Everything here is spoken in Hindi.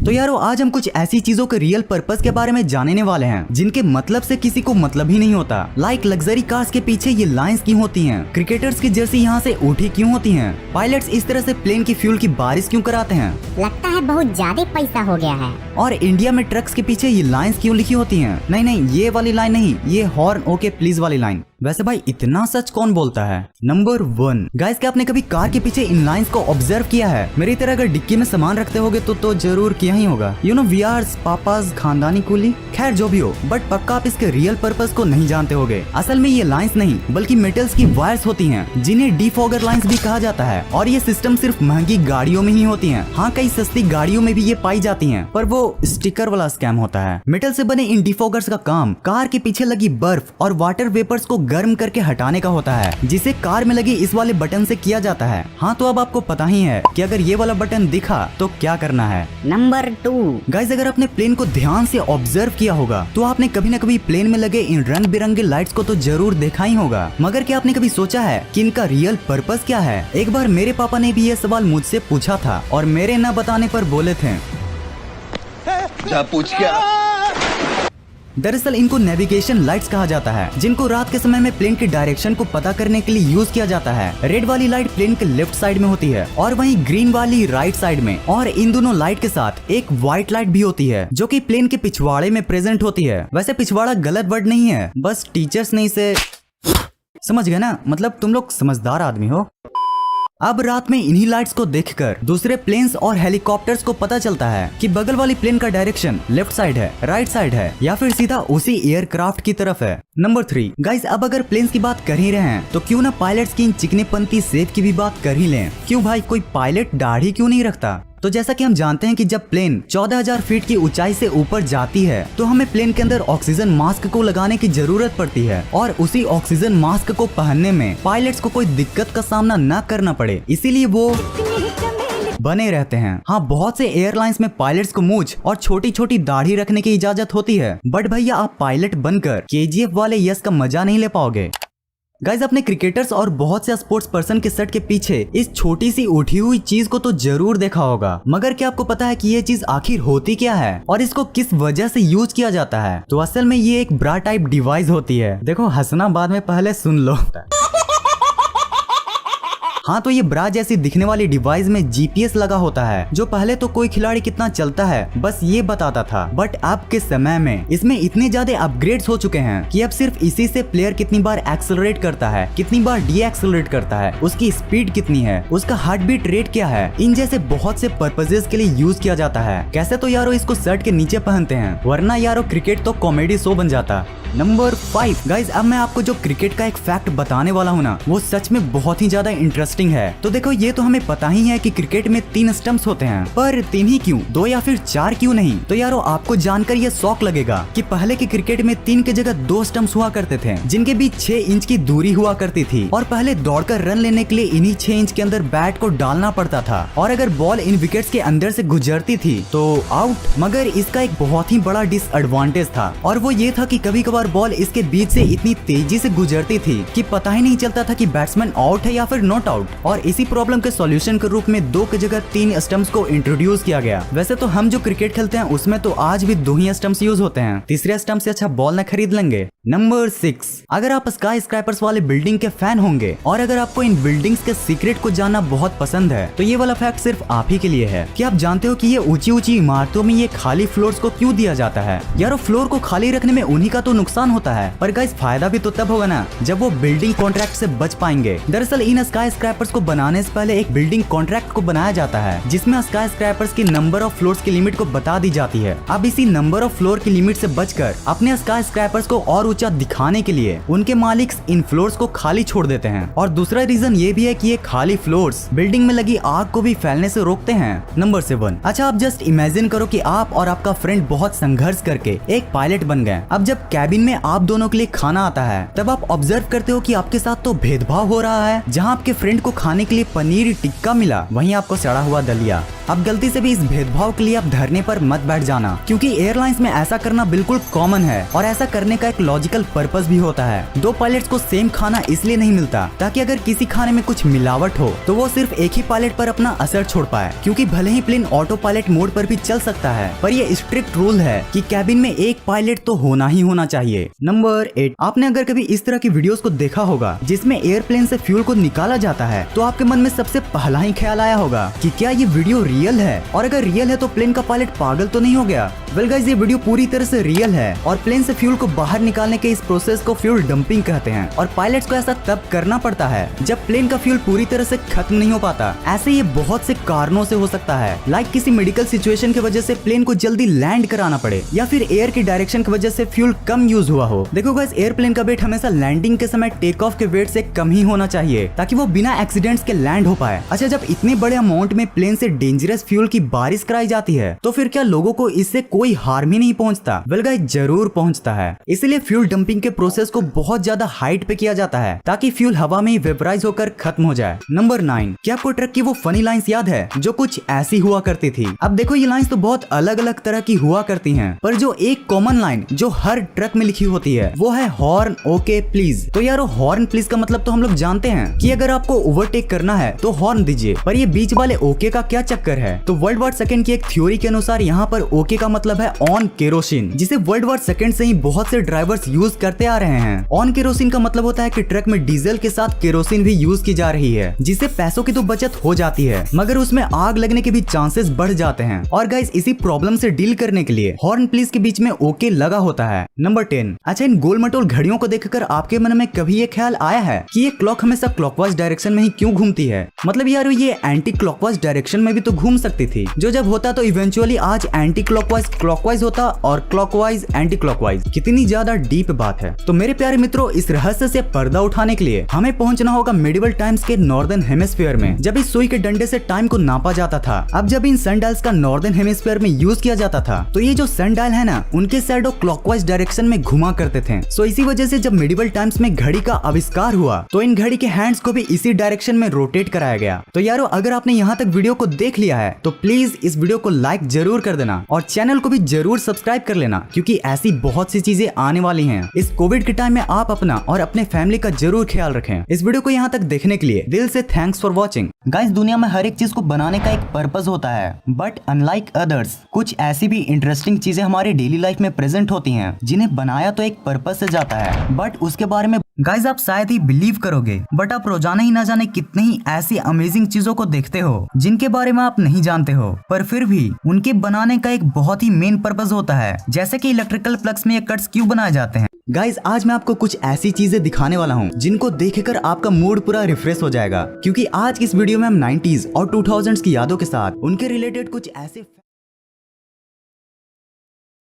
तो यारो आज हम कुछ ऐसी चीजों के रियल पर्पस के बारे में जानने वाले हैं जिनके मतलब से किसी को मतलब ही नहीं होता। लाइक लग्जरी कार्स के पीछे ये लाइंस क्यों होती हैं, क्रिकेटर्स की जर्सी यहाँ से उठी क्यों होती हैं, पायलट्स इस तरह से प्लेन की फ्यूल की बारिश क्यों कराते हैं, लगता है बहुत ज्यादा पैसा हो गया है। और इंडिया में ट्रक्स के पीछे ये लाइंस क्यों लिखी होती हैं। नहीं ये वाली लाइन नहीं, ये हॉर्न ओके प्लीज वाली लाइन। वैसे भाई इतना सच कौन बोलता है। नंबर 1 गाइस, क्या आपने कभी कार के पीछे इन लाइंस को ऑब्जर्व किया है? मेरी तरह अगर डिक्की में सामान रखते होगे तो जरूर किया ही होगा। You know we are papa's खानदानी कूली। खैर जो भी हो, बट पक्का आप इसके रियल पर्पस को नहीं जानते होगे। असल में ये लाइंस नहीं बल्कि मेटल्स की वायर्स होती हैं जिन्हें डिफॉगर लाइंस भी कहा जाता है। और ये सिस्टम सिर्फ महंगी गाड़ियों में ही होती है। हाँ, कई सस्ती गाड़ियों में भी ये पाई जाती है, पर वो स्टिकर वाला स्कैम होता है। मेटल से बने इन डिफॉगर्स का काम कार के पीछे लगी बर्फ और वाटर वेपर्स को गर्म करके हटाने का होता है, जिसे कार में लगी इस वाले बटन से किया जाता है। हाँ, तो अब आपको पता ही है कि अगर ये वाला बटन दिखा तो क्या करना है। नंबर 2 गाइस, अगर आपने प्लेन को ध्यान से ऑब्जर्व किया होगा तो आपने कभी न कभी प्लेन में लगे इन रंग बिरंगे लाइट्स को तो जरूर देखा ही होगा। मगर क्या आपने कभी सोचा है कि इनका रियल पर्पस क्या है? एक बार मेरे पापा ने भी ये सवाल मुझसे पूछा था और मेरे न बताने पर बोले थे, पूछ क्या? दरअसल इनको नेविगेशन लाइट्स कहा जाता है, जिनको रात के समय में प्लेन की डायरेक्शन को पता करने के लिए यूज किया जाता है। रेड वाली लाइट प्लेन के लेफ्ट साइड में होती है और वहीं ग्रीन वाली राइट साइड में। और इन दोनों लाइट के साथ एक व्हाइट लाइट भी होती है जो कि प्लेन के पिछवाड़े में प्रेजेंट होती है। वैसे पिछवाड़ा गलत वर्ड नहीं है, बस टीचर्स ने इसे समझ गए ना, मतलब तुम लोग समझदार आदमी हो। अब रात में इन्हीं लाइट्स को देखकर दूसरे प्लेन्स और हेलीकॉप्टर्स को पता चलता है कि बगल वाली प्लेन का डायरेक्शन लेफ्ट साइड है, राइट साइड है या फिर सीधा उसी एयरक्राफ्ट की तरफ है। नंबर 3 गाइस, अब अगर प्लेन्स की बात कर ही रहे हैं तो क्यों ना पायलट्स की इन चिकनेपंती शेप की भी बात कर ही लें। क्यों भाई, कोई पायलट दाढ़ी क्यों नहीं रखता? तो जैसा कि हम जानते हैं कि जब प्लेन 14,000 फीट की ऊंचाई से ऊपर जाती है तो हमें प्लेन के अंदर ऑक्सीजन मास्क को लगाने की जरूरत पड़ती है और उसी ऑक्सीजन मास्क को पहनने में पायलट्स को कोई दिक्कत का सामना न करना पड़े, इसीलिए वो बने रहते हैं। हाँ, बहुत से एयरलाइंस में पायलट्स को मूंछ और छोटी छोटी दाढ़ी रखने की इजाजत होती है, बट भैया आप पायलट बनकर KGF वाले यश का मजा नहीं ले पाओगे। गाइज, अपने क्रिकेटर्स और बहुत से स्पोर्ट्स पर्सन के शर्ट के पीछे इस छोटी सी उठी हुई चीज को तो जरूर देखा होगा, मगर क्या आपको पता है कि ये चीज आखिर होती क्या है और इसको किस वजह से यूज किया जाता है? तो असल में ये एक ब्रा टाइप डिवाइस होती है। देखो, हंसना बाद में, पहले सुन लो। हाँ, तो ये ब्रा जैसी दिखने वाली डिवाइस में GPS लगा होता है, जो पहले तो कोई खिलाड़ी कितना चलता है बस ये बताता था, बट अब के समय में इसमें इतने ज्यादा अपग्रेड्स हो चुके हैं कि अब सिर्फ इसी से प्लेयर कितनी बार एक्सेलरेट करता है, कितनी बार डीएक्सेलरेट करता है, उसकी स्पीड कितनी है, उसका हार्ट बीट रेट क्या है, इन जैसे बहुत से पर्पजेस के लिए यूज किया जाता है। कैसे तो यारो इसको शर्ट के नीचे पहनते हैं, वरना यारो क्रिकेट तो कॉमेडी शो बन जाता। नंबर 5 गाइज, अब मैं आपको जो क्रिकेट का एक फैक्ट बताने वाला हूँ ना, वो सच में बहुत ही ज्यादा इंटरेस्टिंग है। तो देखो, ये तो हमें पता ही है कि क्रिकेट में 3 स्टंप्स होते हैं, पर 3 ही क्यों, 2 या फिर 4 क्यों नहीं? तो यारो आपको जानकर ये शौक लगेगा कि पहले के क्रिकेट में 3 की जगह 2 स्टंप्स हुआ करते थे, जिनके बीच 6 इंच की दूरी हुआ करती थी और पहले दौड़कर रन लेने के लिए इन्हीं 6 इंच के अंदर बैट को डालना पड़ता था और अगर बॉल इन विकेट्स के अंदर से गुजरती थी तो आउट। मगर इसका एक बहुत ही बड़ा डिसएडवांटेज था और वो ये था कि कभी कभार बॉल इसके बीच से इतनी तेजी से गुजरती थी कि पता ही नहीं चलता था कि बैट्समैन आउट है या फिर नॉट आउट। और इसी प्रॉब्लम के सॉल्यूशन के रूप में 2 की जगह 3 स्टंप्स को इंट्रोड्यूस किया गया। वैसे तो हम जो क्रिकेट खेलते हैं उसमें तो आज भी 2 ही स्टंप्स यूज होते हैं, तीसरे स्टंप से अच्छा बॉल न खरीद लेंगे। नंबर 6 अगर आप स्काई स्क्रैपर्स वाले बिल्डिंग के फैन होंगे और अगर आपको इन बिल्डिंग्स के सीक्रेट को जानना बहुत पसंद है तो ये वाला फैक्ट सिर्फ आप ही के लिए है। कि आप जानते हो कि ये ऊंची ऊंची इमारतों में ये खाली फ्लोर्स को क्यों दिया जाता है? यारो, फ्लोर को खाली रखने में उन्हीं का तो नुकसान होता है, पर गाइस फायदा भी तो तब होगा ना जब वो बिल्डिंग कॉन्ट्रैक्ट से बच पाएंगे। दरअसल इन स्काई स्क्रैपर्स को बनाने से पहले एक बिल्डिंग कॉन्ट्रैक्ट को बनाया जाता है जिसमें स्काई स्क्रैपर्स की नंबर ऑफ फ्लोर्स की लिमिट को बता दी जाती है। अब इसी नंबर ऑफ फ्लोर की लिमिट से बचकर अपने स्काई स्क्रैपर्स को और ऊंचा दिखाने के लिए उनके मालिक इन फ्लोर्स को खाली छोड़ देते हैं। और दूसरा रीजन ये भी है कि ये खाली फ्लोर्स बिल्डिंग में लगी आग को भी फैलने से रोकते हैं। नंबर 7 अच्छा, आप जस्ट इमेजिन करो कि आप और आपका फ्रेंड बहुत संघर्ष करके एक पायलट बन गए। अब जब कैबिन में आप दोनों के लिए खाना आता है तब आप ऑब्जर्व करते हो कि आपके साथ तो भेदभाव हो रहा है। जहां आपके फ्रेंड को खाने के लिए पनीर टिक्का मिला, वहीं आपको सड़ा हुआ दलिया। अब गलती से भी इस भेदभाव के लिए आप धरने पर मत बैठ जाना, क्योंकि एयरलाइंस में ऐसा करना बिल्कुल कॉमन है और ऐसा करने का एक लॉजिकल पर्पस भी होता है। दो पायलट्स को सेम खाना इसलिए नहीं मिलता ताकि अगर किसी खाने में कुछ मिलावट हो तो वो सिर्फ एक ही पायलट पर अपना असर छोड़ पाए, क्योंकि भले ही प्लेन ऑटो पायलट मोड पर भी चल सकता है, पर ये स्ट्रिक्ट रूल है कि कैबिन में एक पायलट तो होना ही होना चाहिए। नंबर 8, आपने अगर कभी इस तरह की वीडियोस को देखा होगा जिसमें एयरप्लेन से फ्यूल को निकाला जाता है, तो आपके मन में सबसे पहला ही ख्याल आया होगा कि क्या ये वीडियो रियल है, और अगर रियल है तो प्लेन का पायलट पागल तो नहीं हो गया। वेल गाइस, ये वीडियो पूरी तरह से रियल है और प्लेन से फ्यूल को बाहर निकालने के इस प्रोसेस को फ्यूल डंपिंग कहते हैं, और पायलट्स को ऐसा तब करना पड़ता है जब प्लेन का फ्यूल पूरी तरह से खत्म नहीं हो पाता। ऐसे ये बहुत से कारणों से हो सकता है, लाइक किसी मेडिकल सिचुएशन की वजह से प्लेन को जल्दी लैंड कराना पड़े, या फिर एयर की डायरेक्शन की वजह से फ्यूल कम यूज हुआ हो। देखो गाइस, एयरप्लेन का वेट हमेशा लैंडिंग के समय टेक ऑफ के वेट से कम ही होना चाहिए ताकि वो बिना एक्सीडेंट्स के लैंड हो पाए। अच्छा, जब इतने बड़े अमाउंट में प्लेन से डेंजरस फ्यूल की बारिश कराई जाती है तो फिर क्या लोगों को इससे कोई हार्म ही नहीं पहुंचता? वेल गाइस, जरूर पहुंचता है। इसलिए फ्यूल डंपिंग के प्रोसेस को बहुत ज्यादा हाइट पे किया जाता है ताकि फ्यूल हवा में ही वेपराइज होकर खत्म हो जाए। नंबर 9, क्या आपको ट्रक की वो फनी लाइंस याद है जो कुछ ऐसी हुआ करती थी? अब देखो, ये लाइंस तो बहुत अलग अलग तरह की हुआ करती हैं, पर जो एक कॉमन लाइन जो हर ट्रक में लिखी होती है वो है हॉर्न ओके प्लीज। तो यारो, हॉर्न प्लीज का मतलब तो हम लोग जानते हैं कि अगर आपको ओवरटेक करना है तो हॉर्न दीजिए, पर ये बीच वाले ओके का क्या चक्कर है? तो वर्ल्ड वॉर सेकंड की एक थ्योरी के अनुसार यहाँ पर ओके का मतलब है ऑन केरोसिन, जिसे वर्ल्ड वॉर सेकंड से ही बहुत से ड्राइवर्स यूज करते आ रहे हैं। ऑन केरोसिन का मतलब होता है कि ट्रक में डीजल के साथ केरोसिन भी यूज की जा रही है, जिससे पैसों की तो बचत हो जाती है, मगर उसमें आग लगने के भी चांसेस बढ़ जाते हैं। और गाइस, इसी प्रॉब्लम से डील करने के लिए हॉर्न प्लीज के बीच में ओके लगा होता है। नंबर 10, अच्छा, इन गोल मटोल घड़ियों को देखकर आपके मन में कभी ये ख्याल आया है कि ये क्लॉक हमेशा क्लॉकवाइज डायरेक्शन में ही क्यों घूमती है? मतलब यार, ये एंटी क्लॉकवाइज डायरेक्शन में भी तो घूम सकती थी, जो जब होता तो इवेंचुअली आज एंटी क्लॉकवाइज क्लॉकवाइज होता और क्लॉकवाइज एंटी क्लॉकवाइज। कितनी ज्यादा डीप बात है। तो मेरे प्यारे मित्रों, इस रहस्य से पर्दा उठाने के लिए हमें पहुंचना होगा मेडिवल टाइम्स के नॉर्दर्न हेमिस्फीयर में, जब इस सुई के डंडे से टाइम को नापा जाता था। अब जब इन सनडायल्स का नॉर्दर्न हेमिस्फीयर में यूज किया जाता था तो ये जो सनडायल है ना, उनके शैडो क्लॉकवाइज डायरेक्शन में घुमा करते थे। सो इसी वजह से जब मेडिवल टाइम्स में घड़ी का आविष्कार हुआ तो इन घड़ी के हैंड्स को भी इसी डायरेक्शन में रोटेट कराया गया। तो यारो, अगर आपने यहाँ तक वीडियो को देख लिया है तो प्लीज इस वीडियो को लाइक जरूर कर देना और चैनल को भी जरूर सब्सक्राइब कर लेना, क्योंकि ऐसी बहुत सी चीजें आने वाली हैं। इस कोविड के टाइम में आप अपना और अपने फैमिली का जरूर ख्याल रखें। इस वीडियो को यहाँ तक देखने के लिए दिल से थैंक्स फॉर वॉचिंग। गाइस, दुनिया में हर एक चीज को बनाने का एक पर्पस होता है, बट अनलाइक अदर्स, कुछ ऐसी भी इंटरेस्टिंग चीजें हमारे डेली लाइफ में प्रेजेंट होती हैं जिन्हें बनाया तो एक पर्पस से जाता है, बट उसके बारे में गाइस आप शायद ही बिलीव करोगे, बट आप रोजाना ही ना जाने कितनी ही ऐसी अमेजिंग चीजों को देखते हो जिनके बारे में आप नहीं जानते हो, पर फिर भी उनके बनाने का एक बहुत ही मेन पर्पस होता है, जैसे कि इलेक्ट्रिकल प्लग्स में ये कट्स क्यों बनाए जाते हैं। गाइस, आज मैं आपको कुछ ऐसी चीजें दिखाने वाला हूँ जिनको देखकर आपका मूड पूरा रिफ्रेश हो जाएगा, क्योंकि आज इस वीडियो में हम 90s और 2000s की यादों के साथ उनके रिलेटेड कुछ ऐसे